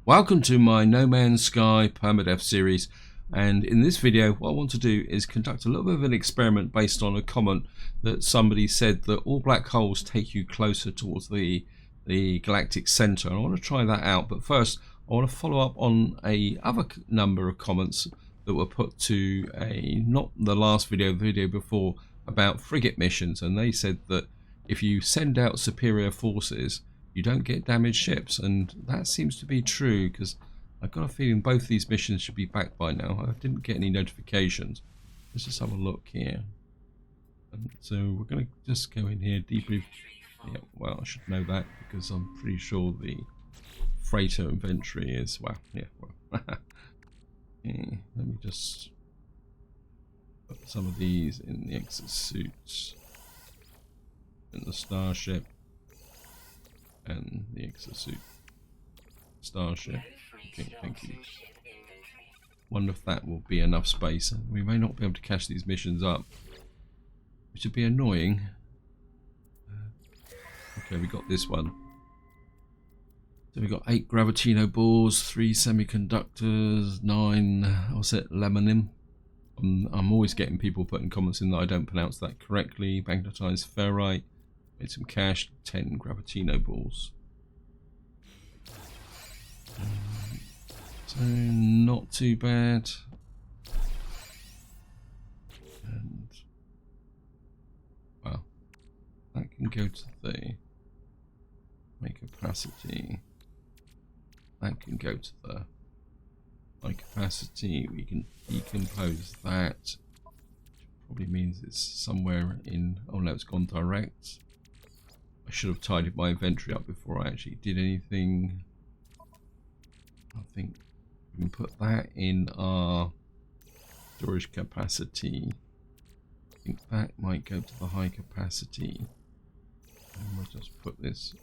Welcome to my No Man's Sky Permadeath series, and in this video what I want to do is conduct a little bit of an experiment based on a comment that somebody said that all black holes take you closer towards the galactic center. I want to try that out, but first I want to follow up on a other number of comments that were put to not the last video, the video before, about frigate missions, and they said that if you send out superior forces you don't get damaged ships, and that seems to be true because I've got a feeling both these missions should be back by now. I didn't get any notifications. Let's just have a look here. And so we're going to just go in here, debrief. Yeah, well, I should know that because I'm pretty sure the freighter inventory is, well, yeah, well. Yeah, let me just put some of these in the exosuits and the starship. And the exosuit starship. Okay, thank you. Wonder if that will be enough space. We may not be able to catch these missions up, which would be annoying. Okay, we got this one. So we got 8 gravitino balls, 3 semiconductors, 9 what's it, lemonium. I'm always getting people putting comments in that I don't pronounce that correctly. Magnetized ferrite. Made some cash, 10 gravitino balls. So not too bad. And well, that can go to the high capacity. That can go to the high capacity. We can decompose that. Probably means it's somewhere in. Oh no, it's gone direct. I should have tidied my inventory up before I actually did anything. I think we can put that in our storage capacity. I think that might go to the high capacity. And we'll just put this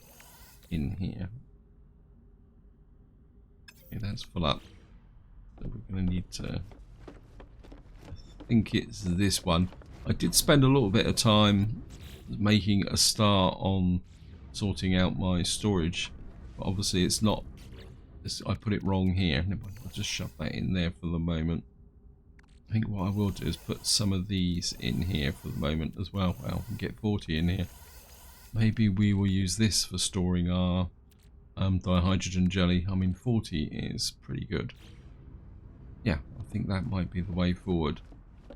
in here. Okay, that's full up. So we're going to need to... I think it's this one. I did spend a little bit of time making a start on sorting out my storage, but obviously it's not. I put it wrong here. I'll just shove that in there for the moment. I think what I will do is put some of these in here for the moment as well. Well, we can get 40 in here. Maybe we will use this for storing our dihydrogen jelly. I mean, 40 is pretty good. Yeah, I think that might be the way forward,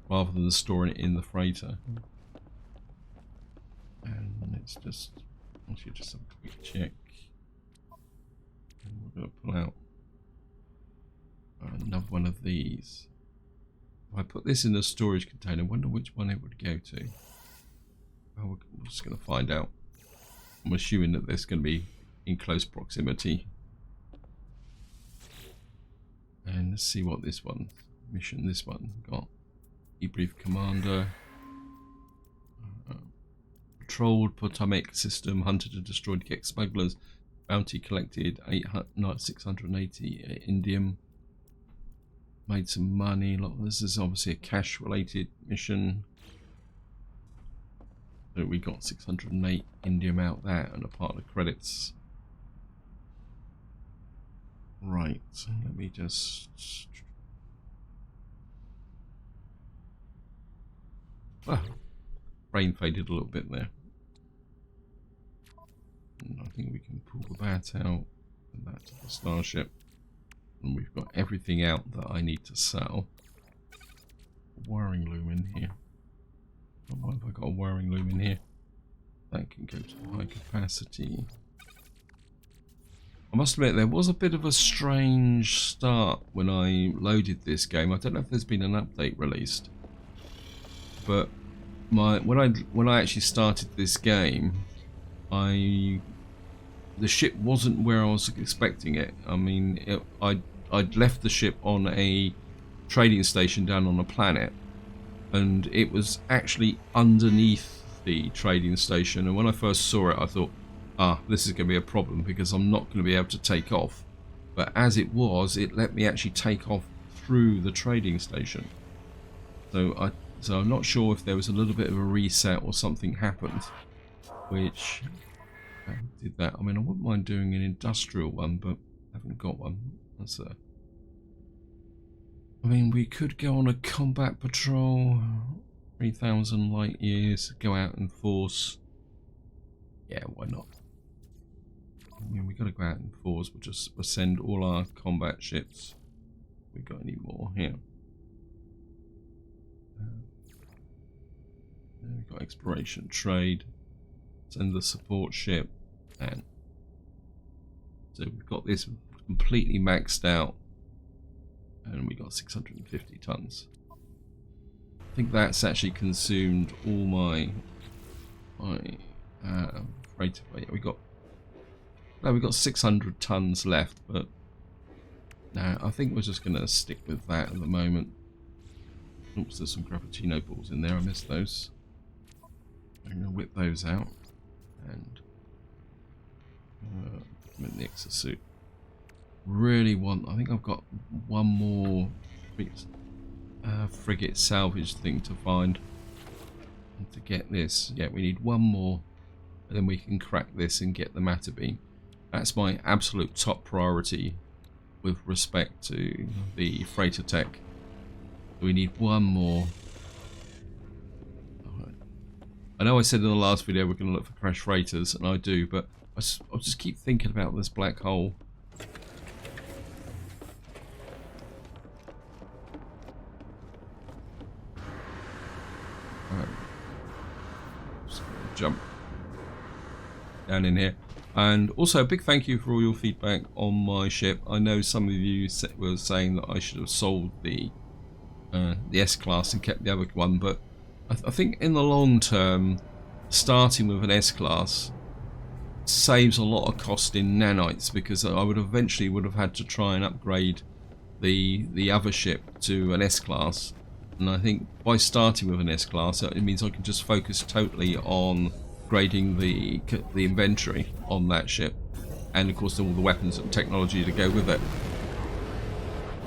rather than storing it in the freighter. And let's just actually just have a quick check. And we're going to pull out another one of these. If I put this in the storage container, I wonder which one it would go to. Well, we're just going to find out. I'm assuming that this is going to be in close proximity. And let's see what this one, this one got. Debrief commander. Patrolled Potomac system, hunted and destroyed Gex smugglers, bounty collected 680 indium, made some money. This is obviously a cash related mission. So we got 608 indium out there and a part of credits. Right, so let me just brain faded a little bit there. And I think we can pull that out and that to the starship, and we've got everything out that I need to sell. Wiring loom in here. Why have I got a wiring loom in here? That can go to high capacity. I must admit there was a bit of a strange start when I loaded this game. I don't know if there's been an update released, but when I actually started this game, the ship wasn't where I was expecting it. I mean, I'd left the ship on a trading station down on a planet, and it was actually underneath the trading station. And when I first saw it, I thought, this is going to be a problem because I'm not going to be able to take off. But as it was, it let me actually take off through the trading station. So I'm not sure if there was a little bit of a reset or something happened, which did that. I mean, I wouldn't mind doing an industrial one, but haven't got one. That's I mean, we could go on a combat patrol, 3,000 light years, go out and force. Yeah, why not? I mean, we got to go out and force. We'll send all our combat ships. We got any more here? We've got exploration, trade. Send the support ship, and so we've got this completely maxed out. And we got 650 tons. I think that's actually consumed all my freighter. We got 600 tons left, but no, I think we're just gonna stick with that at the moment. Oops, there's some Gravitino balls in there. I missed those. I'm gonna whip those out and I'm in the exosuit. Really want. I think I've got one more frigate salvage thing to find. And to get this, yeah, we need one more, and then we can crack this and get the matter beam. That's my absolute top priority with respect to the freighter tech. We need one more. I know I said in the last video we're going to look for crash freighters, and I do, but I'll just keep thinking about this black hole. Jump down in here, and also a big thank you for all your feedback on my ship. I know some of you were saying that I should have sold the S-Class and kept the other one, but I think in the long term, starting with an S-Class saves a lot of cost in nanites, because I would eventually have had to try and upgrade the other ship to an S-Class. And I think by starting with an S-Class, it means I can just focus totally on grading the inventory on that ship, and of course all the weapons and technology to go with it.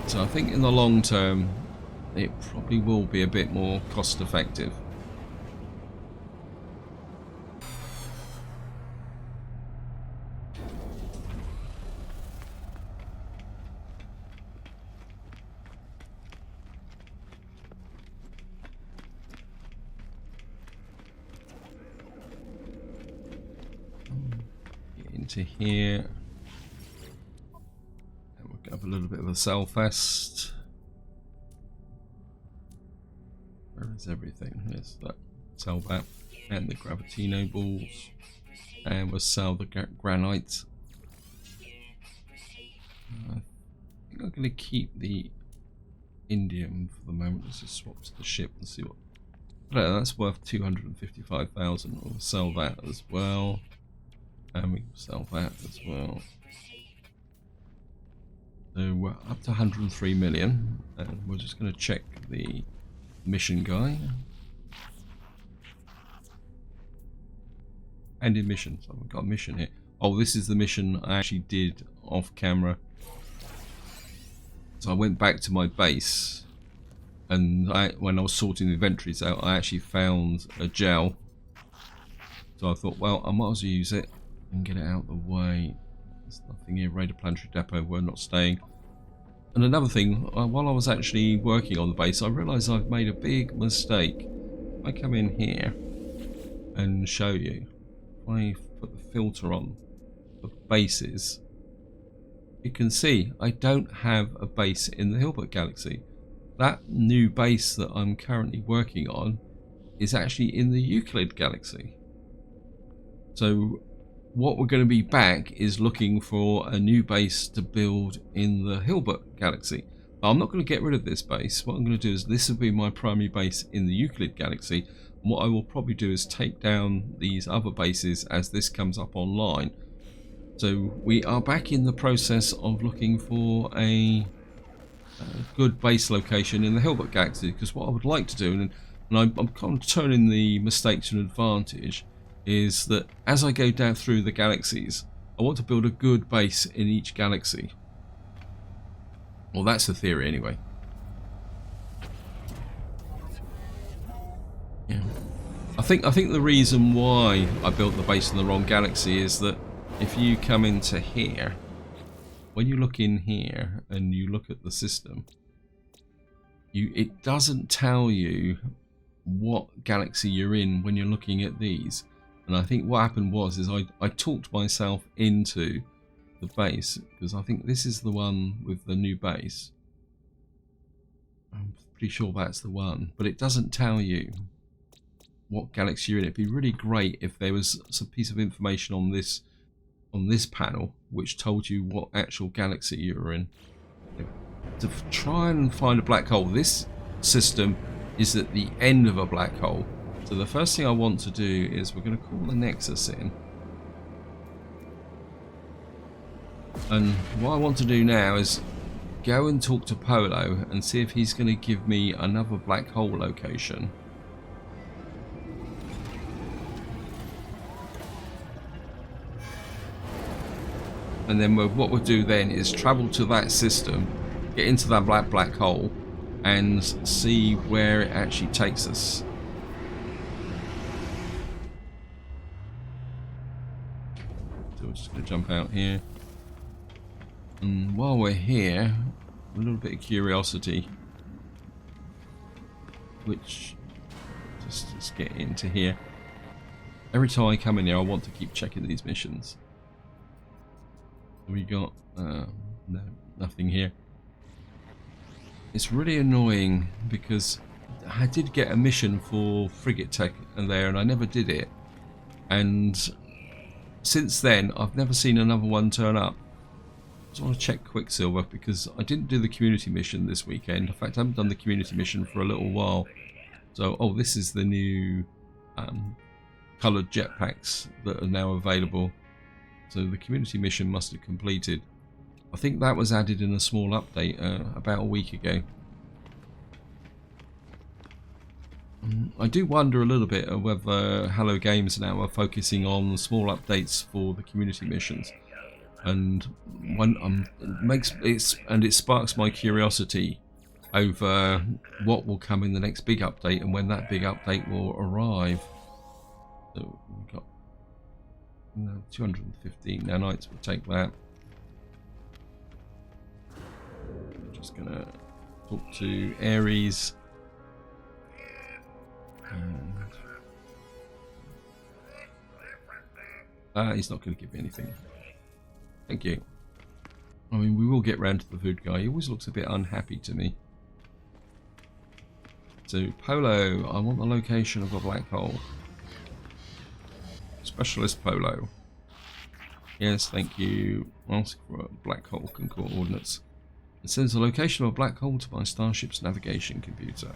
So I think in the long term, it probably will be a bit more cost effective. Into here, and we'll have a little bit of a cell fest. Where is everything? Here's that cell bat and the Gravitino balls, and we'll sell the granite. I think I'm going to keep the indium for the moment. Let's just swap to the ship and see what. No, that's worth 255,000. We'll sell that as well. And we can sell that as well. So we're up to 103 million, and we're just going to check the mission guy. And in mission, so we've got a mission here. Oh, this is the mission I actually did off camera. So I went back to my base, and when I was sorting the inventories out, I actually found a gel. So I thought, well, I might as well use it and get it out of the way. There's nothing here. Raider Planetary Depot, we're not staying. And another thing, while I was actually working on the base, I realised I've made a big mistake. I come in here and show you. I put the filter on the bases. You can see I don't have a base in the Hilbert Galaxy. That new base that I'm currently working on is actually in the Euclid Galaxy. So what we're going to be back is looking for a new base to build in the Hilbert Galaxy. Now, I'm not going to get rid of this base. What I'm going to do is this will be my primary base in the Euclid Galaxy. And what I will probably do is take down these other bases as this comes up online. So we are back in the process of looking for a good base location in the Hilbert Galaxy, because what I would like to do, and I'm kind of turning the mistake to an advantage, is that as I go down through the galaxies, I want to build a good base in each galaxy. Well, that's the theory anyway. Yeah. I think the reason why I built the base in the wrong galaxy is that if you come into here when you look in here and you look at the system, it doesn't tell you what galaxy you're in when you're looking at these. And I think what happened was I talked myself into the base, because I think this is the one with the new base. I'm pretty sure that's the one, but it doesn't tell you what galaxy you're in. It'd be really great if there was some piece of information on this panel which told you what actual galaxy you were in. To try and find a black hole, this system is at the end of a black hole. So the first thing I want to do is we're going to call the Nexus in. And what I want to do now is go and talk to Polo and see if he's going to give me another black hole location. And then what we'll do then is travel to that system, get into that black hole, and see where it actually takes us. So we're just going to jump out here. And while we're here, a little bit of curiosity, which just get into here. Every time I come in here, I want to keep checking these missions. We got no, nothing here. It's really annoying because I did get a mission for frigate tech and I never did it, and since then I've never seen another one turn up. I just want to check Quicksilver because I didn't do the community mission this weekend. In fact, I haven't done the community mission for a little while. So, oh, this is the new coloured jetpacks that are now available. So the community mission must have completed. I think that was added in a small update about a week ago. I do wonder a little bit of whether Hello Games now are focusing on small updates for the community missions, and when it sparks my curiosity over what will come in the next big update and when that big update will arrive. So we've got 215 nanites, we'll take that. I'm just gonna talk to Ares. And he's not going to give me anything. Thank you. I mean, we will get round to the food guy. He always looks a bit unhappy to me. So, Polo, I want the location of a black hole. Specialist Polo. Yes, thank you. Ask for black hole coordinates. It sends the location of a black hole to my starship's navigation computer.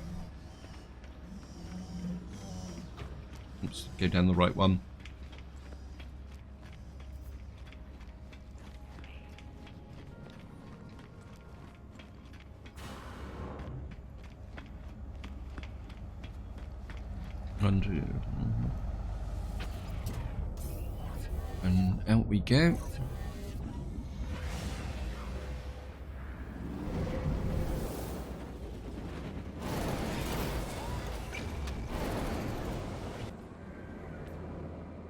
Oops, go down the right one. And out we go.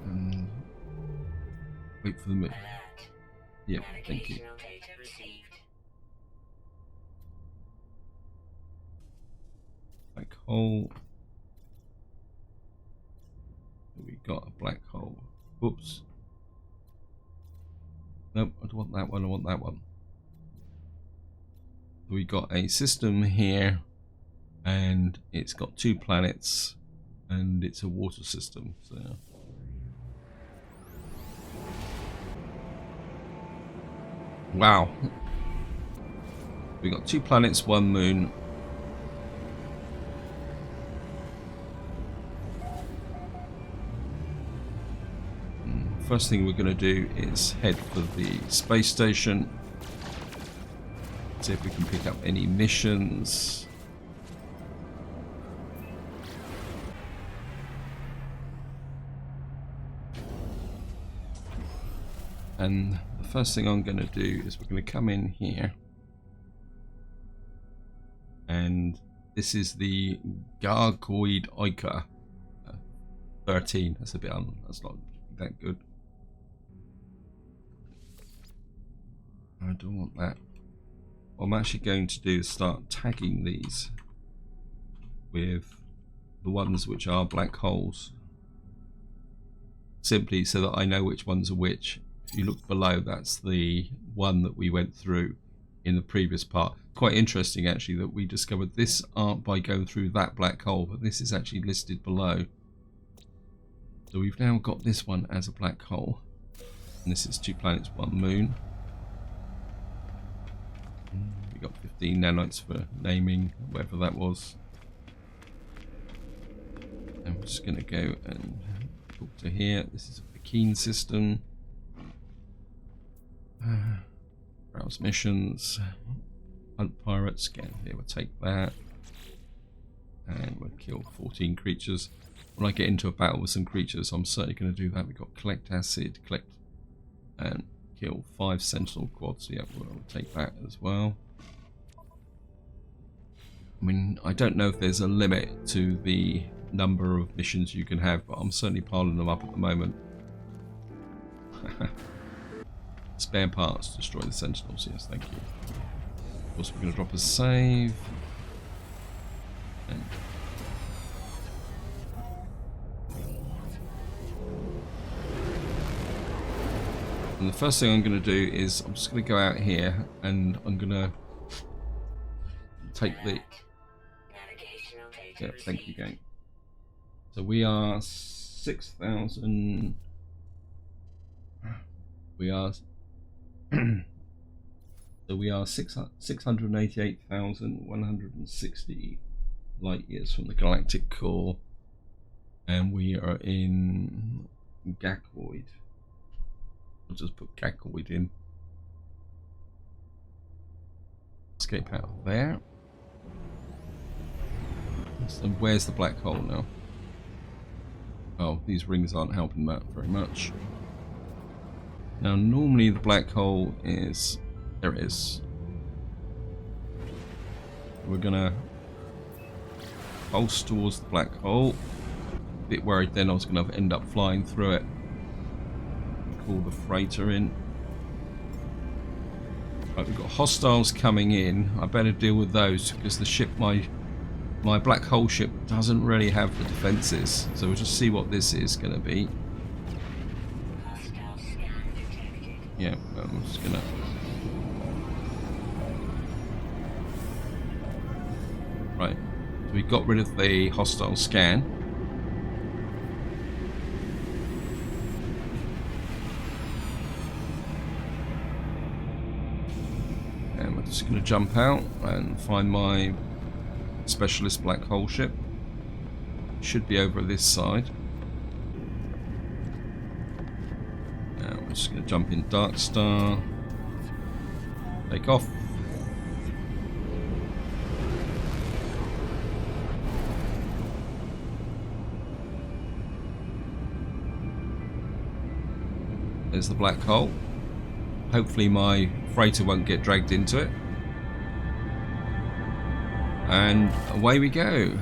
And wait for the move. Yeah, thank you. Black hole. We got a black hole. Whoops. Nope, I don't want that one, I want that one. We got a system here, and it's got 2 planets, and it's a water system. So wow. We got 2 planets, 1 moon. First thing we're going to do is head for the space station. See if we can pick up any missions. And the first thing I'm going to do is we're going to come in here. And this is the Gargoyd Ica 13. That's a bit that's not that good. I don't want that. What I'm actually going to do is start tagging these with the ones which are black holes, simply so that I know which ones are which. If you look below, that's the one that we went through in the previous part. Quite interesting actually that we discovered this aren't by going through that black hole, but this is actually listed below. So we've now got this one as a black hole, and this is 2 planets, 1 moon. We got 15 nanites for naming, whatever that was. And we're just going to go and talk to here. This is a Keen system. Browse missions. Hunt pirates. Scan here. We'll take that. And we'll kill 14 creatures. When I get into a battle with some creatures, I'm certainly going to do that. We've got collect acid, collect, and kill 5 sentinel quads. Yeah, we'll take that as well. I mean, I don't know if there's a limit to the number of missions you can have, but I'm certainly piling them up at the moment. Spare parts, destroy the sentinels. Yes, thank you. Of course, we're going to drop a save. And the first thing I'm going to do is I'm just going to go out here and I'm going to take the... Yeah, thank you, game. So we are 6,000... We are... So we are 688,160 light years from the galactic core, and we are in Gakoid. I'll just put Gakoid in. Escape out of there. So where's the black hole now? Oh, these rings aren't helping that very much. Now normally the black hole is... There it is. We're gonna pulse towards the black hole. A bit worried then I was gonna end up flying through it. Call the freighter in. Right, we've got hostiles coming in. I better deal with those because the ship, my black hole ship, doesn't really have the defenses. So we'll just see what this is gonna be. Yeah, I'm just gonna... Right, so we got rid of the hostile scan. And we're just going to jump out and find my specialist black hole ship. Should be over this side. Now we're just going to jump in Dark Star. Take off. There's the black hole. Hopefully my freighter won't get dragged into it. And away we go.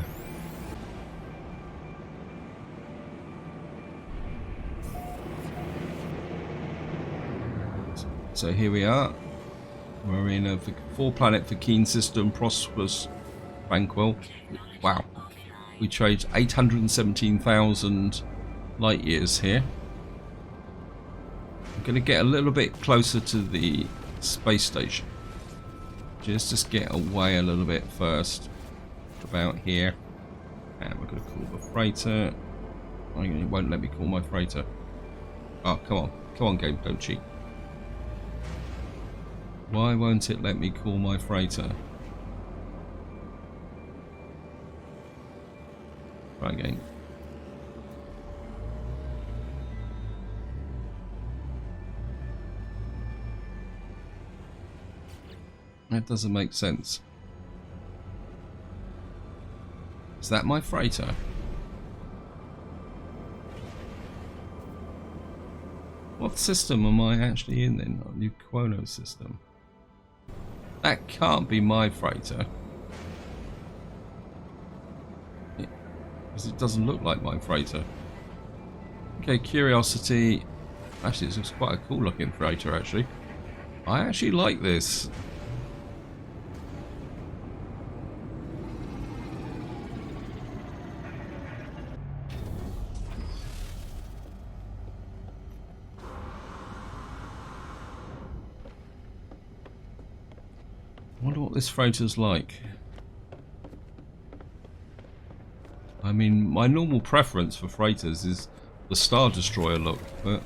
So here we are. We're in a 4-planet Keen system, prosperous, tranquil. Wow. We trade 817,000 light years here. I'm going to get a little bit closer to the space station. Just get away a little bit first. About here. And we're going to call the freighter. It won't let me call my freighter. Oh, come on. Come on, game. Don't cheat. Why won't it let me call my freighter? Try again. That doesn't make sense. Is that my freighter? What system am I actually in then? Oh, new Quono system. That can't be my freighter. Because it doesn't look like my freighter. Okay, Curiosity. Actually, it's quite a cool looking freighter actually. I actually like this. I wonder what this freighter's like. I mean, my normal preference for freighters is the Star Destroyer look, but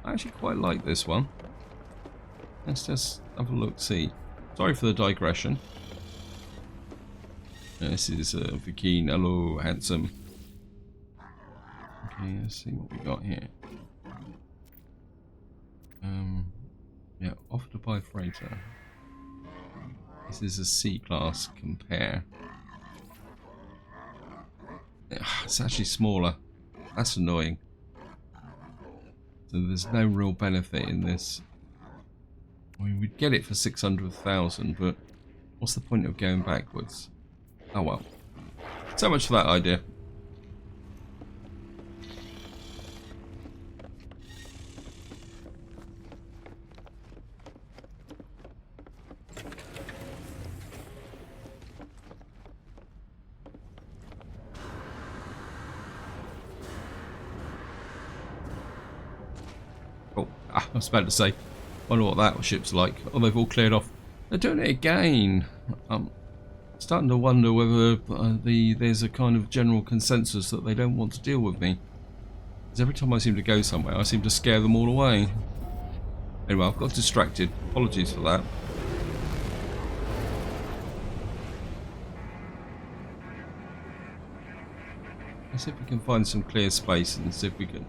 I actually quite like this one. Let's just have a look, see. Sorry for the digression. This is Vikeen. Hello, handsome. Okay, let's see what we got here. Yeah, offer to buy freighter. This is a C-class compare. It's actually smaller. That's annoying. So there's no real benefit in this. I mean, we'd get it for 600,000, but what's the point of going backwards? Oh well. So much for that idea. Oh, I was about to say, wonder what that ship's like. Oh, they've all cleared off. They're doing it again. I'm starting to wonder whether there's a kind of general consensus that they don't want to deal with me. Because every time I seem to go somewhere, I seem to scare them all away. Anyway, I've got distracted. Apologies for that. Let's see if we can find some clear space and see if we can...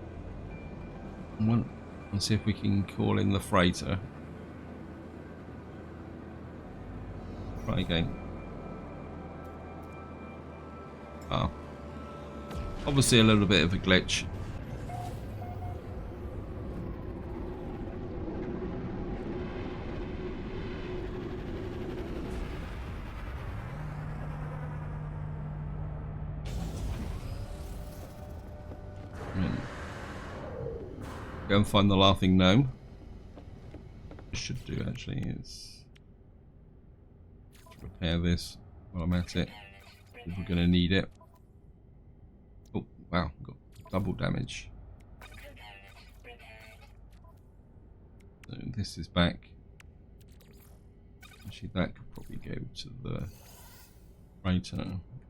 And see if we can call in the freighter. Try again. Ah. Obviously a little bit of a glitch. Go and find the laughing gnome. Should do actually is repair this while I'm at it. We're going to need it. Oh wow, got double damage. So this is back. Actually, that could probably go to the freighter.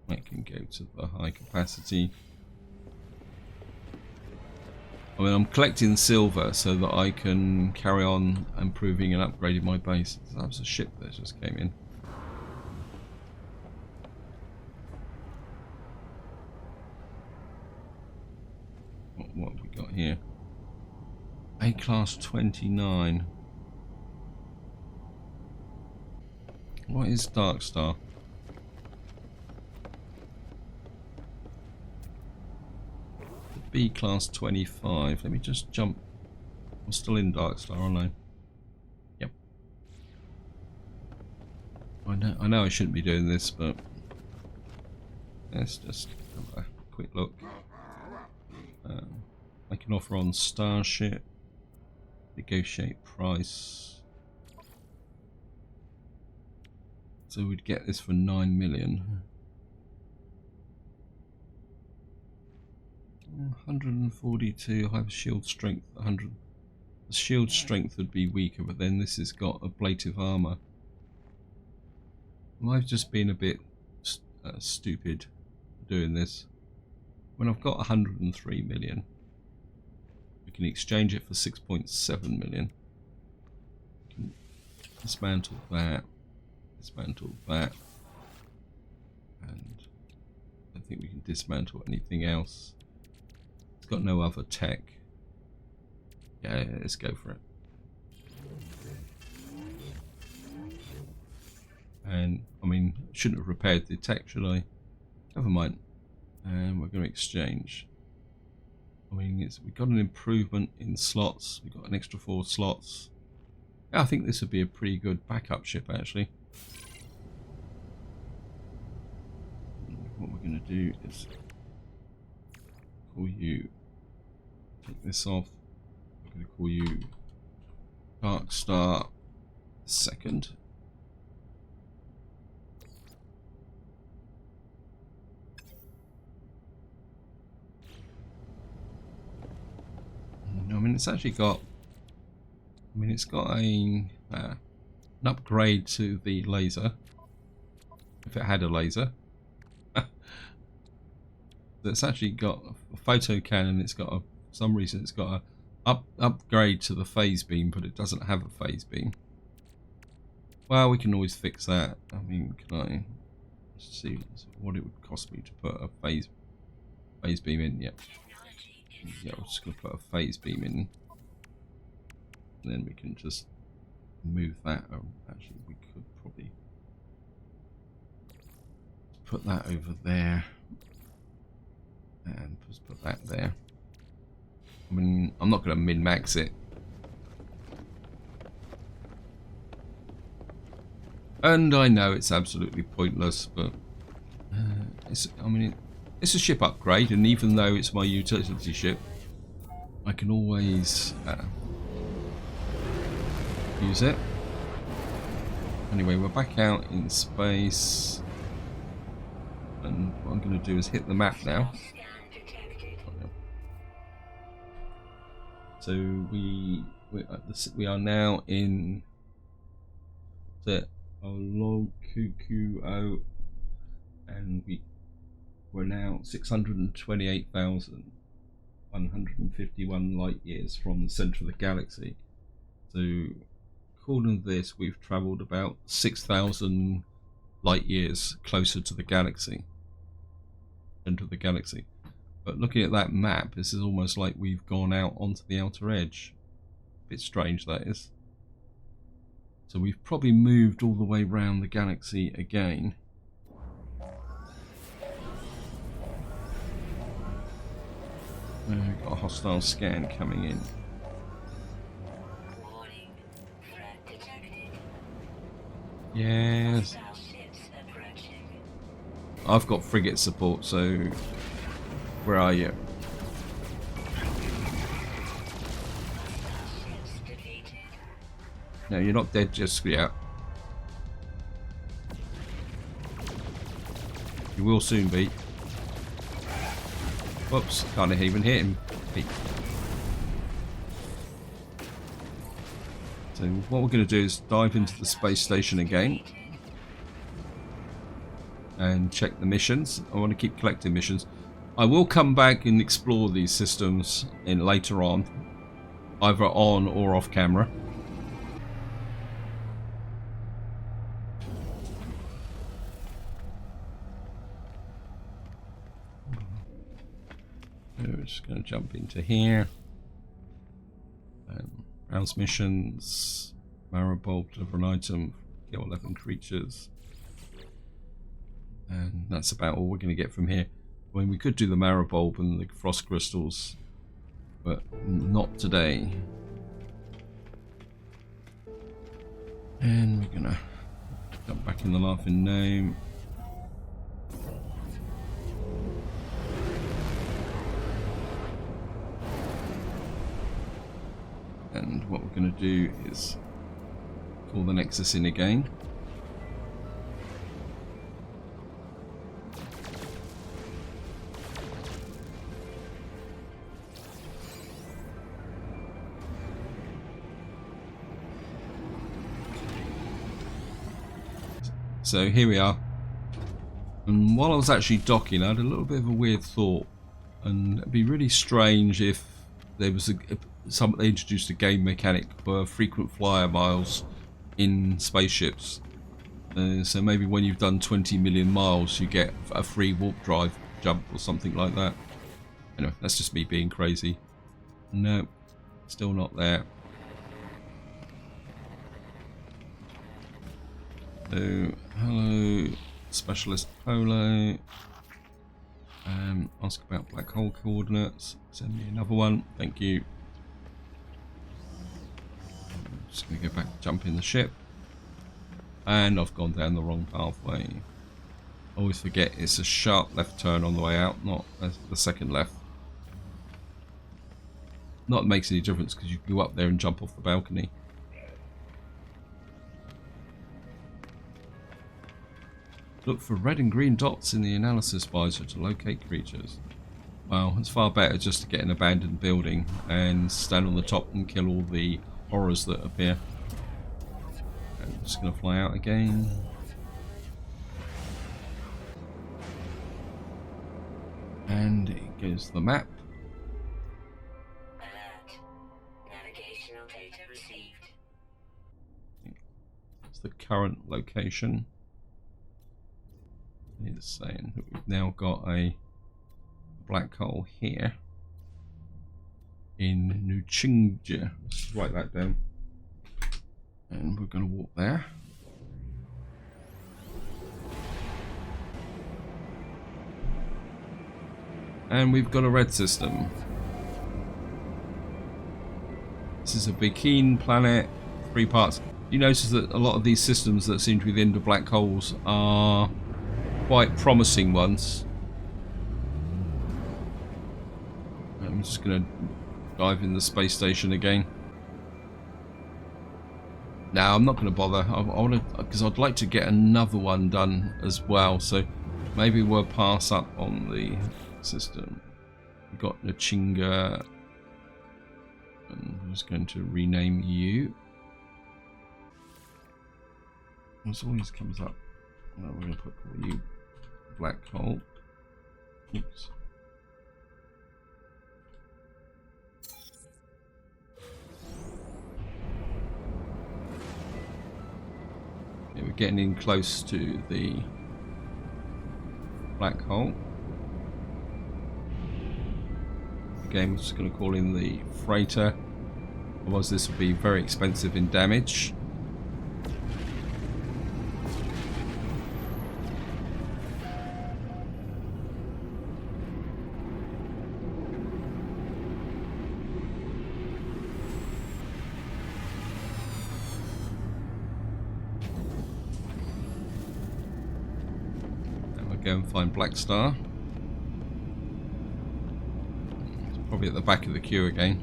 That can go to the high capacity. I mean, I'm collecting silver so that I can carry on improving and upgrading my base. That was a ship that just came in. What have we got here? A-class 29. What is Dark Star? B-class 25. Let me just jump. I'm still in Dark Star, aren't I? Yep. I know I shouldn't be doing this, but let's just have a quick look. I can offer on Starship. Negotiate price. So we'd get this for 9 million. 142 high shield strength. 100. The shield strength would be weaker, but then this has got ablative armor. I've just been a bit stupid doing this. When I've got 103 million, we can exchange it for 6.7 million. We can dismantle that, and I think we can dismantle anything else. It's got no other tech. Yeah, let's go for it. And I mean, shouldn't have repaired the tech, should I? Never mind. And we're going to exchange. I mean, we've got an improvement in slots. We've got an extra 4 slots. Yeah, I think this would be a pretty good backup ship, actually. What we're going to do is call you. Take this off. We're going to call you Dark Star second. I mean, it's actually got. I mean, it's got an upgrade to the laser. If it had a laser, it's actually got a photo cannon. It's got for some reason it's got a upgrade to the phase beam, but it doesn't have a phase beam. Well, we can always fix that. I mean, can I see what it would cost me to put a phase beam in? Yep. Yeah, I'm just going to put a phase beam in. And then we can just move that. Actually, we could probably put that over there. And just put that there. I mean, I'm not going to min-max it. And I know it's absolutely pointless, but I mean, it's a ship upgrade, and even though it's my utility ship, I can always use it. Anyway, we're back out in space, and what I'm going to do is hit the map now. So we are now in the Olokukuo, and we're now 628,151 light years from the center of the galaxy. So according to this, we've traveled about 6,000 light years closer to the galaxy, center of the galaxy. But looking at that map, this is almost like we've gone out onto the outer edge. A bit strange, that is. So we've probably moved all the way around the galaxy again. We've got a hostile scan coming in. Yes. I've got frigate support, so where are you? No, you're not dead just yet. You will soon be. Whoops, can't even hit him. So what we're going to do is dive into the space station again and check the missions. I want to keep collecting missions. I will come back and explore these systems later on, either on or off camera. We're just going to jump into here. Browse missions. Marrow bulb, deliver an item, kill 11 creatures. And that's about all we're going to get from here. I mean, we could do the marrow bulb and the frost crystals, but not today. And we're going to jump back in the Laughing Gnome. And what we're going to do is call the Nexus in again. So here we are. And while I was actually docking, I had a little bit of a weird thought. And it'd be really strange if there was they introduced a game mechanic for frequent flyer miles in spaceships. So maybe when you've done 20 million miles, you get a free warp drive jump or something like that. Anyway, that's just me being crazy. No, still not there. So, hello, Specialist Polo. Ask about black hole coordinates. Send me another one. Thank you. I'm just going to go back, jump in the ship. And I've gone down the wrong pathway. I always forget it's a sharp left turn on the way out, not the second left. Not makes any difference because you can go up there and jump off the balcony. Look for red and green dots in the analysis visor to locate creatures. Well, it's far better just to get an abandoned building and stand on the top and kill all the horrors that appear. I'm just going to fly out again. And it goes to the map. Alert. Navigational data received. It's the current location. It's saying that we've now got a black hole here in Nuchinja. Let's write that down. And we're going to walk there. And we've got a red system. This is a Bikini planet, 3 parts. You notice that a lot of these systems that seem to be the end of black holes are quite promising ones. I'm just going to dive in the space station again. Now I'm not going to bother. I want to, because I'd like to get another one done as well. So maybe we'll pass up on the system. We've got Nuchinja, and I'm just going to rename you. This always comes up. No, we're going to call you black hole. Oops. Yeah, we're getting in close to the black hole. Again, we're just going to call in the freighter. Otherwise, this will be very expensive in damage. Go and find Black Star. It's probably at the back of the queue again.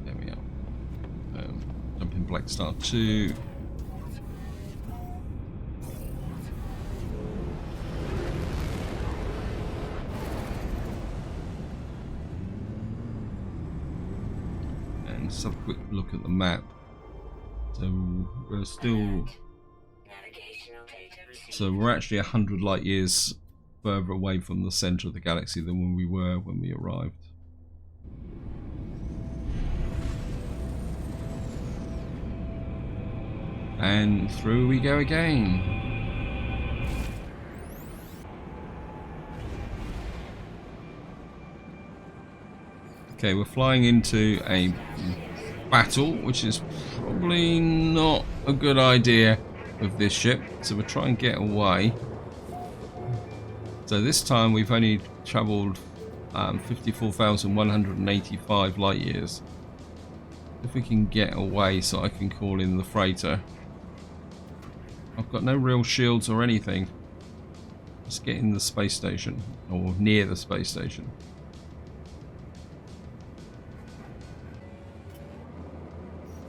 There we are. Jump in Black Star 2. And let's have a quick look at the map. So we're still, so we're actually 100 light years further away from the center of the galaxy than when we were when we arrived. And through we go again. Okay, we're flying into a battle, which is probably not a good idea with this ship, so we'll try and get away. So this time we've only travelled 54,185 light years. If we can get away so I can call in the freighter. I've got no real shields or anything. Let's get in the space station, or near the space station.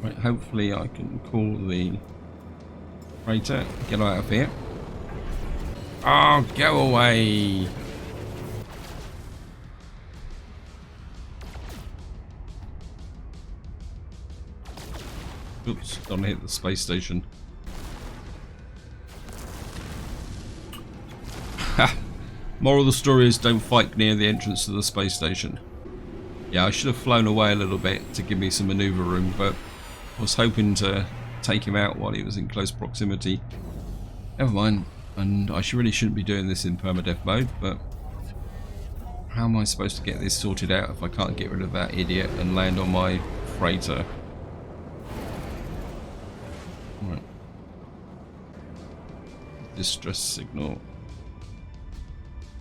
Right, hopefully I can call the freighter, get out of here. Oh, go away! Oops, don't hit the space station. Ha! Moral of the story is don't fight near the entrance to the space station. Yeah, I should have flown away a little bit to give me some maneuver room, but I was hoping to take him out while he was in close proximity. Never mind, and I really shouldn't be doing this in permadeath mode, but how am I supposed to get this sorted out if I can't get rid of that idiot and land on my freighter? Right. Distress signal.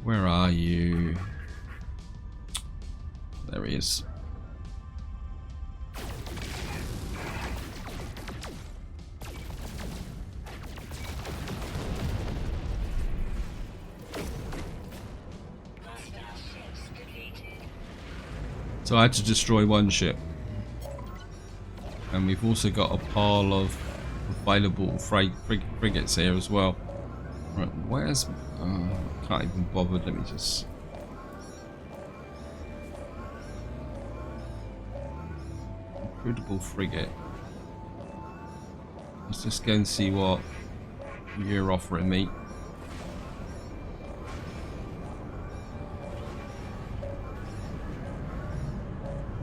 Where are you? There he is. So I had to destroy one ship. And we've also got a pile of available frigates here as well. Right, where's... can't even bother, let me just... Incredible frigate. Let's just go and see what you're offering me.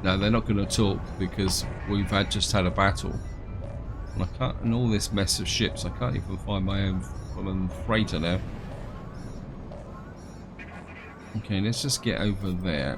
No, they're not going to talk because we've just had a battle. And I can't, and all this mess of ships, I can't even find my own freighter now. Okay, let's just get over there.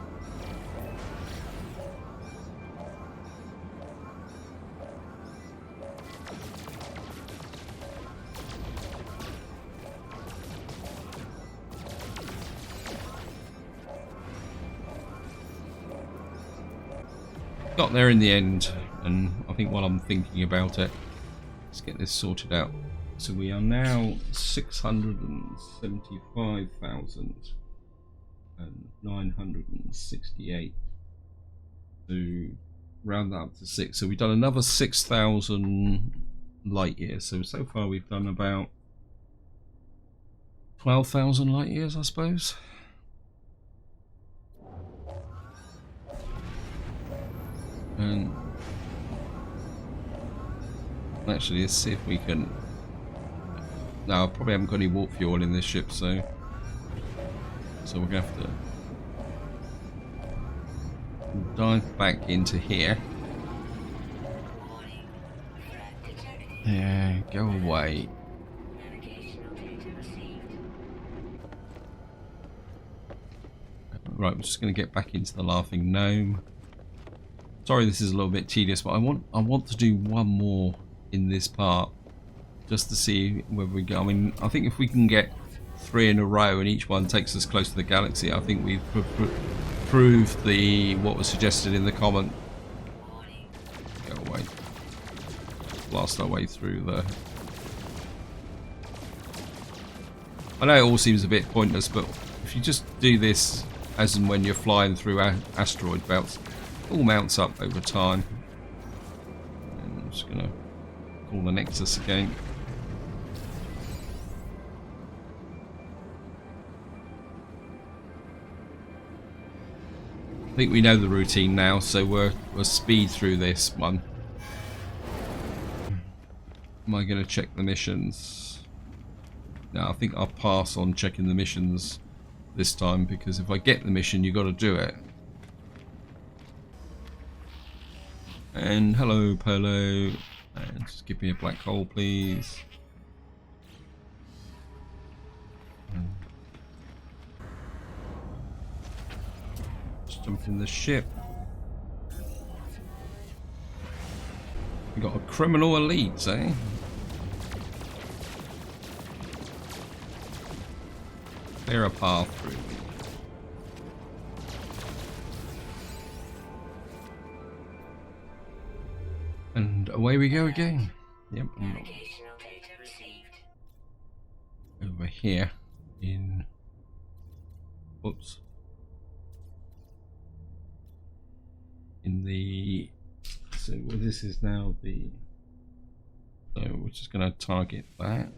Got there in the end, and I think while I'm thinking about it, let's get this sorted out. So we are now 675,968 to round that up to 6. So we've done another 6,000 light years. So far we've done about 12,000 light years, I suppose. And actually, let's see if we can. No, I probably haven't got any warp fuel in this ship, so we're gonna have to dive back into here. Yeah, go away. Right, we're just gonna get back into the Laughing Gnome. Sorry, this is a little bit tedious, but I want to do one more in this part, just to see where we go. I mean, I think if we can get 3 in a row and each one takes us close to the galaxy, I think we've proved what was suggested in the comment. Go away. Blast our way through the. I know it all seems a bit pointless, but if you just do this as and when you're flying through asteroid belts, all mounts up over time. And I'm just gonna call the Nexus again. I think we know the routine now, so we'll speed through this one. Am I gonna check the missions? No, I think I'll pass on checking the missions this time, because if I get the mission, you got to do it. And hello, Polo. And just give me a black hole, please. Just jump in the ship. We got a criminal elite, eh? Clear a path through. And away we go again. Yep. Over here in. Whoops. In the. So this is now the. So we're just going to target that.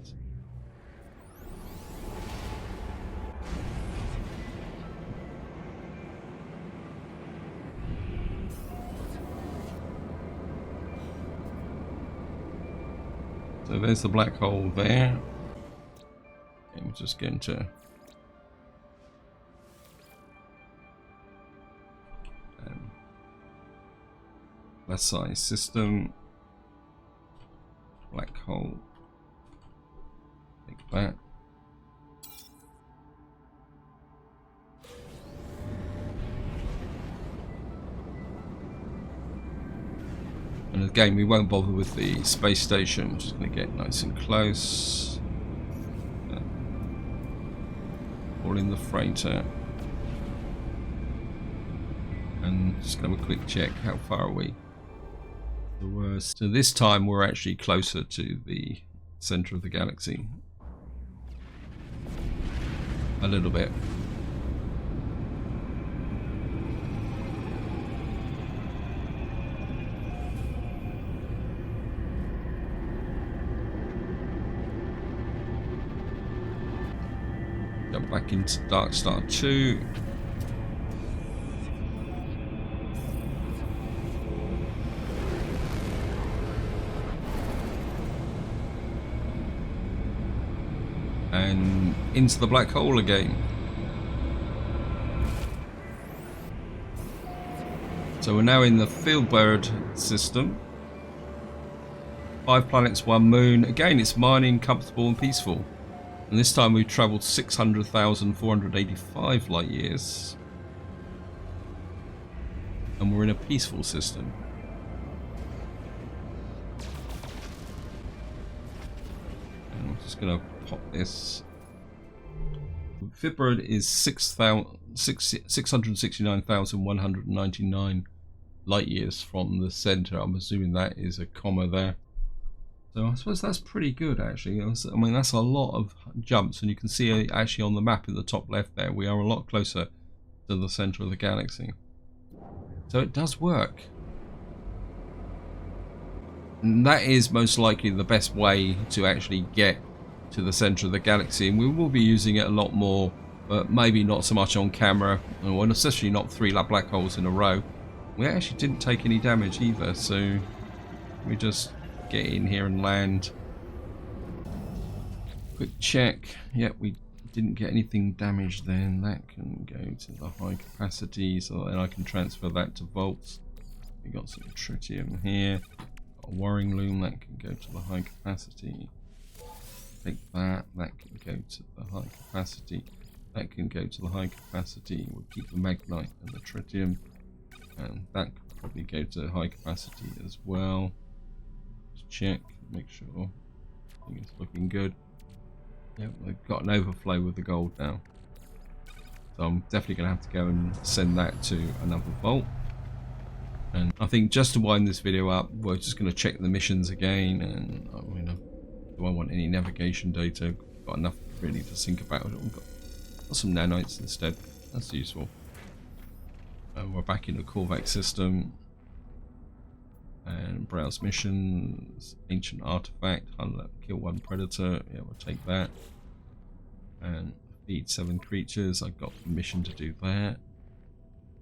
So there's the black hole there. And we're just going to less size system, black hole, like that. And again, we won't bother with the space station. We're just going to get nice and close. All in the freighter. And just going to have a quick check. How far are we? So this time we're actually closer to the center of the galaxy. A little bit. back into Dark Star 2. And into the black hole again. So we're now in the Fieldbird system. 5 planets, 1 moon. Again, it's mining, comfortable and peaceful. And this time we've travelled 600,485 light years. And we're in a peaceful system. And I'm just going to pop this. Fibroid is 669,199 light years from the center. I'm assuming that is a comma there. So I suppose that's pretty good actually. I mean, that's a lot of jumps, and you can see actually on the map in the top left there, we are a lot closer to the center of the galaxy. So it does work. And that is most likely the best way to actually get to the center of the galaxy, and we will be using it a lot more, but maybe not so much on camera, and especially not 3 black holes in a row. We actually didn't take any damage either, so we just get in here and land. Quick check. Yep, we didn't get anything damaged then. That can go to the high capacity, so then I can transfer that to volts. We got some tritium here. Got a wiring loom, that can go to the high capacity. Take that, that can go to the high capacity. That can go to the high capacity. We'll keep the magnite and the tritium. And that could probably go to high capacity as well. Just check, make sure everything is looking good. Yep, we've got an overflow with the gold now. So I'm definitely going to have to go and send that to another vault. And I think just to wind this video up, we're just going to check the missions again. And do I want any navigation data? Got enough really to think about. We've got some nanites instead. That's useful. We're back in the Corvax system. And browse missions. Ancient artifact. Kill 1 predator. Yeah, we'll take that. And feed 7 creatures. I've got the mission to do that.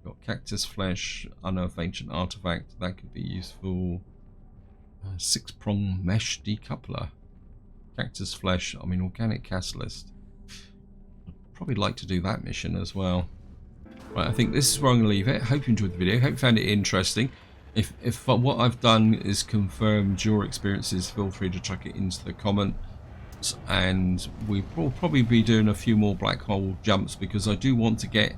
Got cactus flesh. Unearth ancient artifact. That could be useful. 6-prong mesh decoupler. Cactus flesh. I mean, organic catalyst. I'd probably like to do that mission as well. Right, I think this is where I'm going to leave it. Hope you enjoyed the video. Hope you found it interesting. If what I've done is confirmed your experiences, feel free to chuck it into the comments. And we will probably be doing a few more black hole jumps, because I do want to get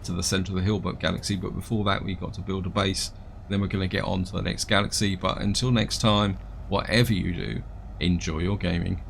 to the center of the Hilbert galaxy. But before that, we've got to build a base. Then we're going to get on to the next galaxy. But until next time, whatever you do, enjoy your gaming.